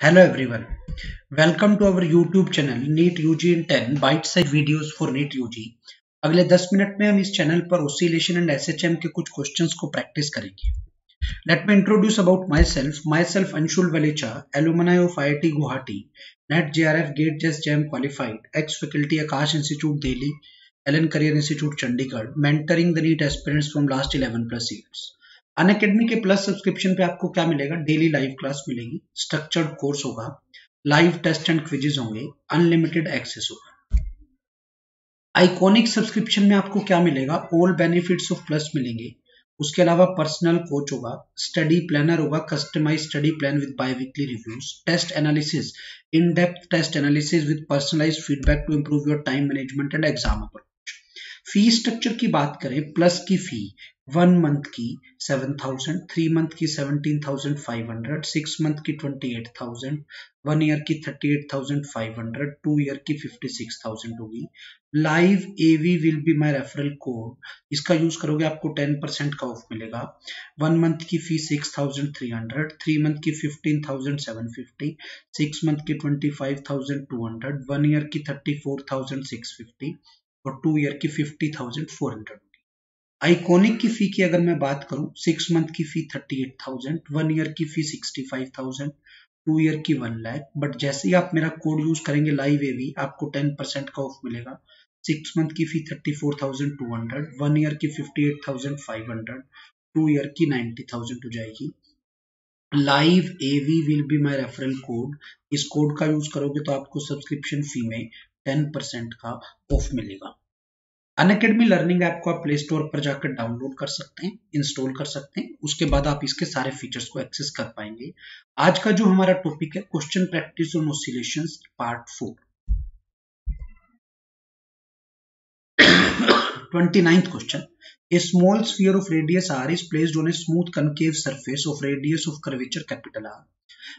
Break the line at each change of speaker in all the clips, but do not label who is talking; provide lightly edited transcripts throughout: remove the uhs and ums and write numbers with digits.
Hello everyone. Welcome to our YouTube channel NEET UG in 10 bite size videos for NEET UG. अगले 10 minute में हम इस channel पर oscillation and SHM के कुछ क्वेश्चंस को प्रैक्टिस करेंगे. Let me introduce about myself. Myself Anshul Valecha, alumni of IIT Guwahati, NET JRF GATE JES JAM qualified, ex-faculty Akash Institute Delhi, Allen Career Institute Chandigarh, mentoring the NEET aspirants from last 11 plus years. Unacademy के plus subscription पे आपको क्या मिलेगा? Daily live class मिलेगी, structured course होगा, live test and quizzes होंगे, unlimited access होगा. Iconic subscription में आपको क्या मिलेगा? ऑल बेनिफिट्स ऑफ प्लस मिलेंगे. उसके अलावा पर्सनल कोच होगा, स्टडी प्लानर होगा, customise study plan with biweekly reviews, test analysis, in depth test analysis with personalised feedback to improve your time management and exam approach. Fee structure की बात करें, plus की फी 1 month की 7,000, 3 month की 17,500, 6 month की 28,000, 1 year की 38,500, 2 year की 56,000 होगी. Live AV will be my referral code. इसका यूज करोगे आपको 10% का ऑफ मिलेगा. 1 मंथ की फी 6,300, 3 मंथ की 15,750, 6 मंथ की 25,200, 1 ईयर की 34,650 और 2 ईयर की 50,400. आइकॉनिक की फी की अगर मैं बात करूं, 6 मंथ की फी 38,000, 1 ईयर की फी 65,000, 2 ईयर की 1 लाख. बट जैसे ही आप मेरा कोड यूज करेंगे लाइव एवी, आपको 10% का ऑफ मिलेगा. 6 मंथ की फी 34,200, 1 ईयर की 58,500, 2 ईयर की 90,000 हो जाएगी. Live AV will be my referral code. इस कोड का यूज करोगे तो आपको सब्सक्रिप्शन फी में 10% का ऑफ मिलेगा. अनअकैडमी लर्निंग ऐप को आप प्ले स्टोर पर जाकर डाउनलोड कर सकते हैं, इंस्टॉल कर सकते हैं. उसके बाद आप इसके सारे फीचर्स को एक्सेस कर पाएंगे. आज का जो हमारा टॉपिक है, question practice on oscillations part 4. 29th question. A small sphere of radius r is placed on a smooth concave surface of radius of curvature capital R.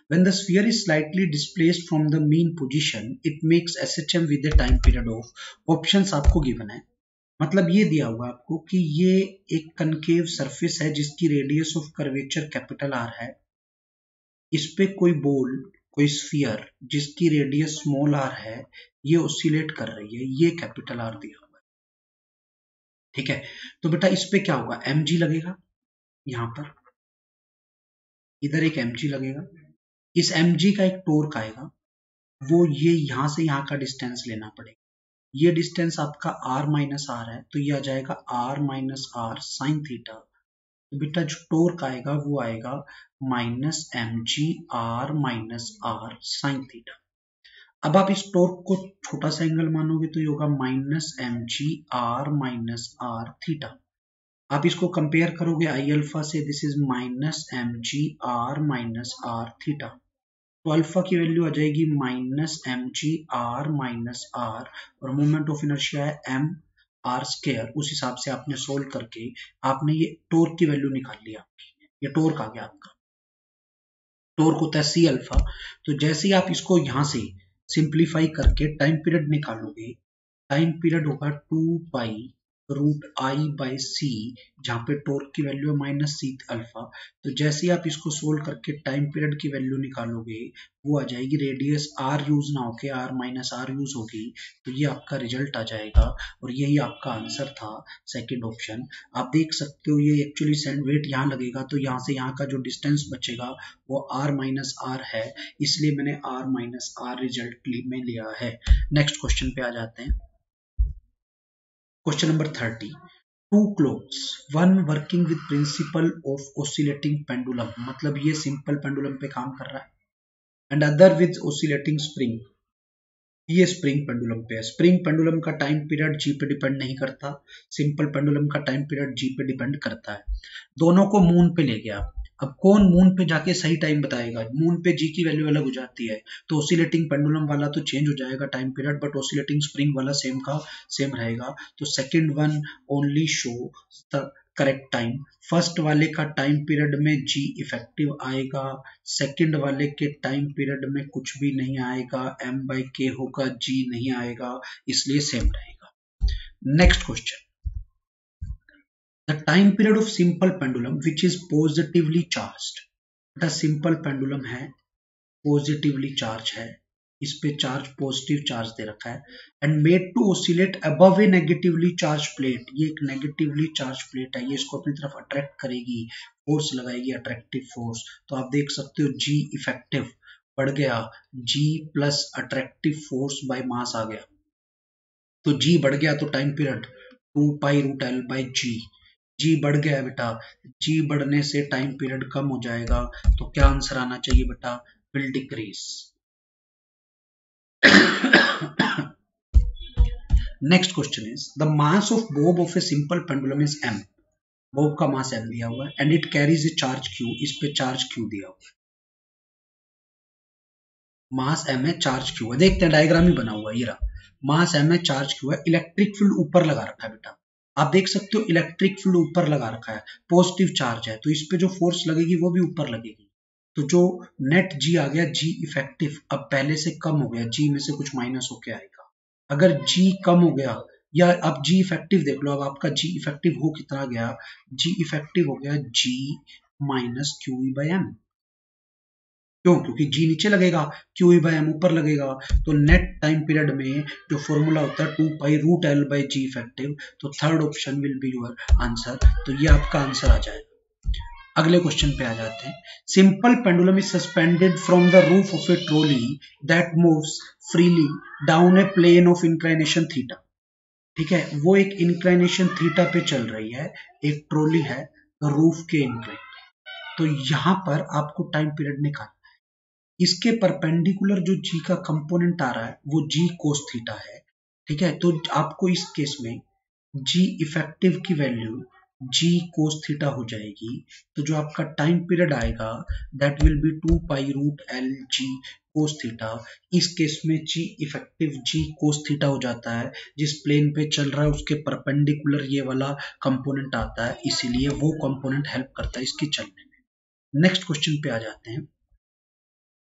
When the sphere is slightly displaced from the mean position, it makes SHM with a time period of. Options आपको given है. मतलब ये दिया हुआ आपको कि ये एक कनकेव सरफेस है जिसकी radius of curvature capital R है. इस पे कोई बॉल, कोई स्फीयर जिसकी रेडियस स्मॉल आर है, ये ऑसिलेट कर रही है. ये कैपिटल आर दिया हुआ है. ठीक है, तो बेटा इस पे क्या होगा? mg लगेगा. यहां पर इधर एक mg लगेगा. इस mg का एक टॉर्क आएगा, वो ये यहां से यहां का डिस्टेंस लेना पड़ेगा. ये डिस्टेंस आपका r माइनस आर है, तो ये आ जाएगा r minus r sine theta. तो बेटा जो टॉर्क आएगा वो आएगा minus mg r minus r sine theta. अब आप इस टॉर्क को छोटा सा एंगल मानोगे तो ये होगा minus mg r minus r theta. आप इसको कंपेयर करोगे आई अल्फा से, this is minus mg r minus r theta. तो अल्फा की वैल्यू आ जाएगी minus mg r minus r और मोमेंट ऑफ इनर्शिया है m r स्क्वायर. उस हिसाब से आपने सोल्व करके आपने ये टॉर्क की वैल्यू निकाल लिया. ये टॉर्क आ गया आपका. टॉर्क होता है सी अल्फा. तो जैसे ही आप इसको यहां से सिंप्लीफाई करके टाइम पीरियड निकालोगे, टाइम पीरियड होगा 2 पाई रूट आई बाई सी, जहां पे टॉर्क की वैल्यू है माइनस सी अल्फा. तो जैसे ही आप इसको सोल्व करके टाइम पीरियड की वैल्यू निकालोगे, वो आ जाएगी रेडियस आर यूज ना होके आर माइनस आर यूज होगी. तो ये आपका रिजल्ट आ जाएगा और यही आपका आंसर था, सेकेंड ऑप्शन. आप देख सकते हो ये एक्चुअली सेंड वेट यहाँ लगेगा, तो यहाँ से यहाँ का जो डिस्टेंस बचेगा वो आर माइनस आर है, इसलिए मैंने आर माइनस आर रिजल्ट में लिया है. नेक्स्ट क्वेश्चन पे आ जाते हैं. Question number 30. Two clocks, one working with principle of oscillating pendulum, मतलब ये सिंपल पेंडुलम पे काम कर रहा है, and other with oscillating spring. ये स्प्रिंग पेंडुलम पे है. स्प्रिंग पेंडुलम का टाइम पीरियड जी पे डिपेंड नहीं करता, सिंपल पेंडुलम का टाइम पीरियड जी पे डिपेंड करता है. दोनों को मून पे ले गया. अब कौन मून पे जाके सही टाइम बताएगा? मून पे जी की वैल्यू अलग हो जाती है, तो ऑसिलेटिंग पेंडुलम वाला तो चेंज हो जाएगा time period, but oscillating spring वाला सेम का सेम रहेगा. तो second one only show the correct time. First वाले का टाइम पीरियड में जी इफेक्टिव आएगा, सेकंड वाले के टाइम पीरियड में कुछ भी नहीं आएगा, m बाई के होगा, जी नहीं आएगा, इसलिए सेम रहेगा. Next question. The time period of simple pendulum which is positively charged. The simple pendulum है, पॉजिटिवली चार्ज है, इस पे चार्ज पॉजिटिव चार्ज दे रखा है, and made to oscillate above a negatively charged plate, ये एक नेगेटिवली चार्ज प्लेट है, ये इसको अपनी तरफ अट्रैक्ट करेगी, फोर्स लगाएगी, अट्रैक्टिव फोर्स। तो आप देख सकते हो जी इफेक्टिव बढ़ गया, g plus attractive force by mass आ गया, तो जी बढ़ गया तो time period 2π√L by g, g बढ़ गया है बेटा, जी बढ़ने से टाइम पीरियड कम हो जाएगा, तो क्या आंसर आना चाहिए बेटा, will decrease. Next question is the mass of Bob of a simple pendulum is m, Bob का मास m दिया हुआ है, and it carries A charge q, इस पे चार्ज q दिया हुआ है, मास m है, चार्ज q है, देखते हैं डायग्राम ही बना हुआ है, ये रहा, मास m है, चार्ज q है, इलेक्ट्रिक फील्ड ऊपर लगा रखा है बेटा, आप देख सकते हो इलेक्ट्रिक फील्ड ऊपर लगा रखा है, पॉजिटिव चार्ज है, तो इस पे जो फोर्स लगेगी वो भी ऊपर लगेगी, तो जो नेट जी आ गया, जी इफेक्टिव अब पहले से कम हो गया, जी में से कुछ माइनस होके आएगा, अगर जी कम हो गया, या अब जी इफेक्टिव देख लो, अब आपका जी इफेक्टिव हो कितना गया, जी इफेक्टिव हो गया जी माइनस QE/m, क्यों, क्योंकि जी नीचे लगेगा, QE/m ऊपर लगेगा, तो नेट टाइम पीरियड में जो फॉर्मूला होता है 2π√L बाय जी इफेक्टिव, तो third option will be your answer, तो ये आपका आंसर आ जाएगा। अगले क्वेश्चन पे आ जाते हैं, simple pendulum is suspended from the roof of a trolley that moves freely down a plane of inclination theta, ठीक है, वो एक इंक्लाइनेशन थीटा पे चल रही है, एक ट्रॉली है रूफ के इंक्लाइन, तो यहां पर आपको टाइम पीरियड निकालना है, इसके परपेंडिकुलर जो जी का कंपोनेंट आ रहा है वो जी कोस थीटा है, ठीक है, तो आपको इस केस में जी इफेक्टिव की वैल्यू जी कोस थीटा हो जाएगी, तो जो आपका टाइम पीरियड आएगा that will be 2π√L g cos theta, इस केस में जी इफेक्टिव जी कोस थीटा हो जाता है, जिस प्लेन पे चल रहा है उसके परपेंडिकुलर ये वाला कंपोनेंट आता है, इसीलिए वो कंपोनेंट हेल्प करता है इसके चलने में। नेक्स्ट क्वेश्चन पे आ जाते हैं,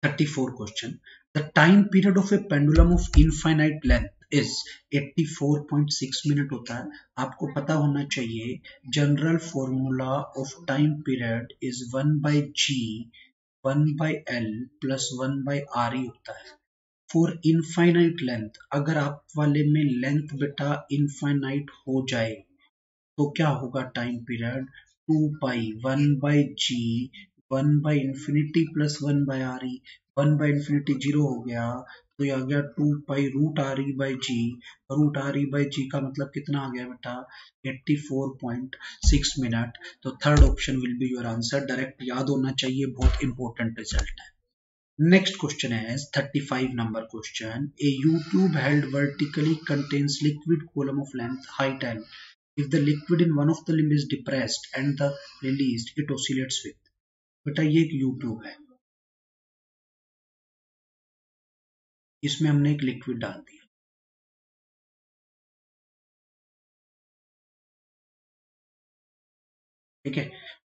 34 question, the time period of A pendulum of infinite length is 84.6 minute होता है, आपको पता होना चाहिए general formula of time period is 1/g 1/L plus 1/RE होता है फॉर इनफाइनाइट लेंथ, अगर आप वाले में लेंथ बेटा इनफाइनाइट हो जाए तो क्या होगा time period 2π 1/g infinity plus 1/RE, infinity 0 हो गया, तो ये आ गया 2π√RE/g, √RE/g का मतलब कितना आ गया बेटा 84.6 मिनट, तो third option will be your answer, direct याद होना चाहिए, बहुत इंपॉर्टेंट रिजल्ट है। Next question is 35 number question. A U-tube held vertically contains liquid column of length height L. If the liquid in one of the limb is depressed and the released, it oscillates with. बेटा ये एक U-tube है, इसमें हमने एक liquid डाल दिया, ठीक है,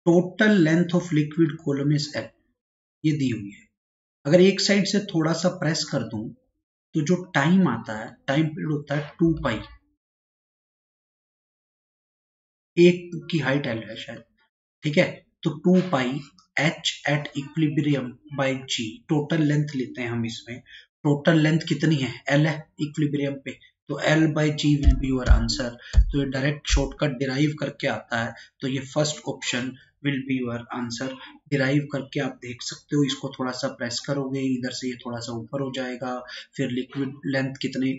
total length of liquid column is L, ये दी हुई है, अगर एक साइड से थोड़ा सा प्रेस कर दूं तो जो टाइम आता है, टाइम पीरियड होता है 2π, एक की हाइट L है शायद, ठीक है, तो 2π h at equilibrium bye g, total length लेते हैं हम, इसमें टोटल लेंथ कितनी है L है इक्विलिब्रियम पे, तो L by g will be your answer, तो ये डायरेक्ट शॉर्टकट डिराइव करके आता है, तो ये first option will be your answer, derive करके आप देख सकते हो, इसको थोड़ा सा प्रेस करोगे इधर से ये थोड़ा सा ऊपर हो जाएगा, फिर लिक्विड लेंथ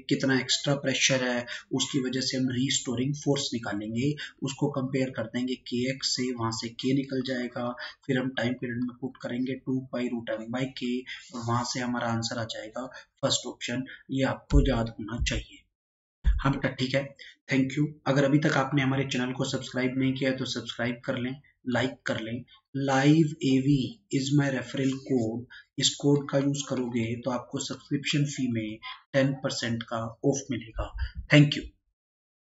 कितना एक्स्ट्रा प्रेशर है उसकी वजह से हम रीस्टोरिंग फोर्स निकालेंगे, उसको कंपेयर कर देंगे kx से, वहां से k निकल जाएगा, फिर हम टाइम पीरियड में पुट करेंगे 2π√M/k और वहां से हमारा आंसर आ जाएगा फर्स्ट ऑप्शन, ये आपको याद होना चाहिए। हाँ बेटा ठीक है, थैंक यू। अगर अभी तक आपने हमारे चैनल को सब्सक्राइब नहीं किया है तो सब्सक्राइब कर लें, लाइक कर लें। Live AV is my referral code, इस कोड का यूज करोगे तो आपको सब्सक्रिप्शन फी में 10% का ऑफ मिलेगा। Thank you.